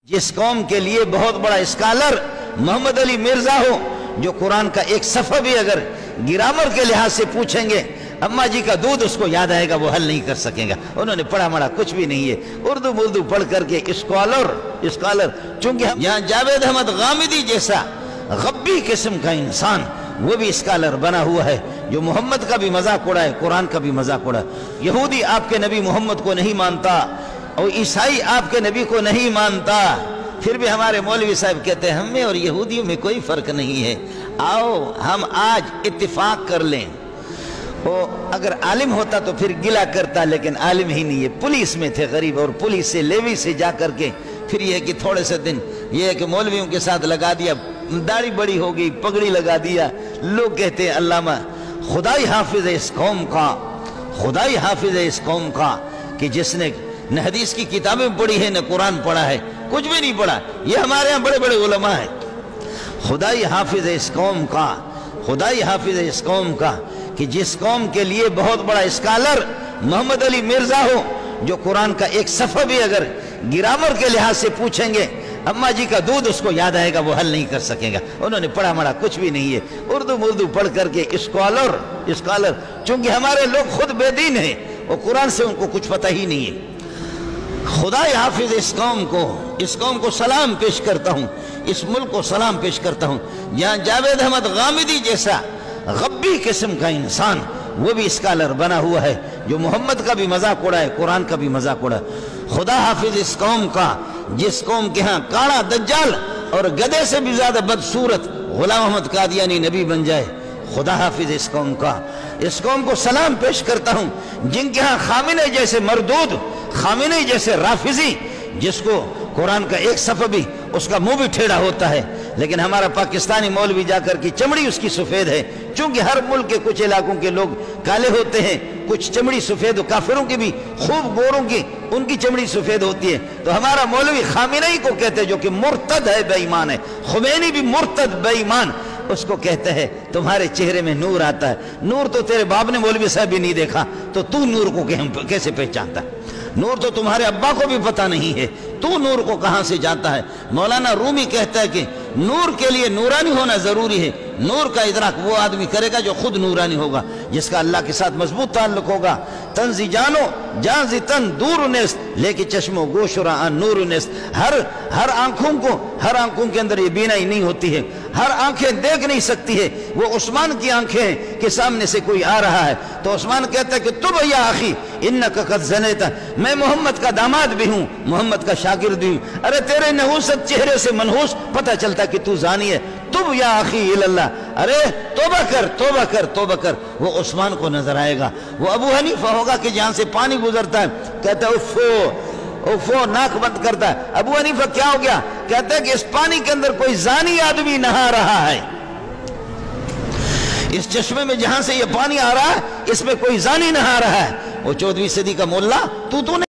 جس قوم کے لیے بہت بڑا اسکالر محمد علی مرزا ہو، جو قرآن کا ایک صفحہ بھی اگر گرامر کے لحاظ سے پوچھیں گے اماں جی کا دودھ اس کو یاد آئے گا، وہ حل نہیں کر سکیں گا، انہوں نے پڑھا مڑا کچھ بھی نہیں ہے، اردو پڑھ کر کے اسکالر چونکہ یہاں جاوید احمد غامدی جیسا غبی قسم کا انسان وہ بھی اسکالر بنا ہوا ہے، جو محمد کا بھی مذاق اڑائے، قرآن کا بھی مذاق اڑائے۔ یہودی آپ کے نبی محمد کو نہیں مانتا اور عیسائی آپ کے نبی کو نہیں مانتا، پھر بھی ہمارے مولوی صاحب کہتے ہیں ہمیں اور یہودیوں میں کوئی فرق نہیں ہے، آؤ ہم آج اتفاق کر لیں۔ وہ اگر عالم ہوتا تو پھر گلا کرتا، لیکن عالم ہی نہیں ہے، پولیس میں تھے غریب، اور پولیس سے لیوی سے جا کر کے پھر یہ ہے کہ تھوڑے سے دن یہ ہے کہ مولویوں کے ساتھ لگا دیا، داڑھی بڑی ہو گئی، پگڑی لگا دیا، لوگ کہتے ہیں علامہ خدائی حافظ ہے اس قوم کا، خدائی حافظ ہے اس قوم کا کہ جس نے نہ حدیث کی کتابیں پڑھی ہے نہ قرآن پڑھا ہے، کچھ بھی نہیں پڑھا، یہ ہمارے ہاں بڑے بڑے علماء ہیں۔ خدائی حافظ ہے اس قوم کا، خدائی حافظ ہے اس قوم کا کہ جس قوم کے لیے بہت بڑا اسکالر محمد علی مرزا ہو، جو قرآن کا ایک صفحہ بھی اگر گرامر کے لحاظ سے پوچھیں گے اماں جی کا دودھ اس کو یاد آئے گا، وہ حل نہیں کر سکیں گا، انہوں نے پڑھا مڑا کچھ بھی نہیں ہے، اردو پڑھ کر کے اسکالر چونکہ ہمارے لوگ خود بے دین ہیں اور قرآن سے ان کو کچھ پتہ ہی نہیں ہے۔ خدای حافظ اس قوم کو سلام پیش کرتا ہوں، اس ملک کو سلام پیش کرتا ہوں، جہاں جاوید احمد غامدی جیسا غبی قسم کا انسان وہ بھی اسکالر بنا ہوا ہے، جو محمد کا بھی مذاق اڑائے، قرآن کا بھی مذاق اڑائے۔ خدا حافظ اس قوم کا جس قوم کے ہاں کاڑا دجال اور گدے سے بھی زیادہ بدصورت غلام احمد قادیانی نبی بن جائے، خدا حافظ اس قوم کا۔ اس قوم کو سلام پیش کرتا ہوں جن کے ہاں خامنہ جیسے مردود، خامنہ جیسے رافضی، جس کو قرآن کا ایک صفحہ بھی اس کا منہ بھی ٹھیڑا ہوتا ہے، لیکن ہمارا پاکستانی مولوی جا کر کی چمڑی اس کی سفید ہے، چونکہ ہر ملک کے کچھ علاقوں کے لوگ کالے ہوتے ہیں، کچھ چمڑی سفید، کافروں کی بھی خوب گوروں کی ان کی چمڑی سفید ہوتی ہے، تو ہمارا مولوی خامنہ ہی کو کہتے ہیں جو کہ مرتد ہے، بے ایمان ہے، خمینی بھی مرتد بے ایمان، اس کو کہتے ہیں تمہارے چہرے میں نور آتا ہے، نور تو تیرے باپ نے مولوی صاحب بھی نہیں دیکھا تو نور کو کیسے پہچانتا ہے؟ نور تو تمہارے ابا کو بھی پتہ نہیں ہے، تو نور کو کہاں سے جانتا ہے؟ مولانا رومی کہتا ہے کہ نور کے لیے نورانی ہونا ضروری ہے، نور کا ادراک وہ آدمی کرے گا جو خود نورانی ہوگا، جس کا اللہ کے ساتھ مضبوط تعلق ہوگا۔ تنزی جانو جان زی تن دور نیست، لیکن چشم و گوش را نور نیست۔ ہر آنکھوں کے اندر یہ بینائی نہیں ہوتی ہے، ہر آنکھیں دیکھ نہیں سکتی ہے، وہ عثمان کی آنکھیں ہیں کہ سامنے سے کوئی آ رہا ہے تو عثمان کہتا ہے کہ تب یا آخی انکا قد زنیتا، میں محمد کا داماد بھی ہوں، محمد کا شاگرد بھی ہوں، ارے تیرے نحوست چہرے سے منحوس پتہ چلتا کہ تو زانی ہے، تب یا آخی اللہ، ارے توبہ کر۔ وہ عثمان کو نظر آئے گا، وہ ابو حنیفہ ہوگا کہ جہاں سے پانی گزرتا ہے کہتا ہے اوفو ناک بند کرتا ہے، ابو حنیفہ کیا ہو گیا؟ کہتا ہے کہ اس پانی کے اندر کوئی زانی آدمی نہا رہا ہے، اس چشمے میں جہاں سے یہ پانی آ رہا ہے اس میں کوئی زانی نہا رہا ہے۔ وہ 14ویں صدی کا مولا تو نے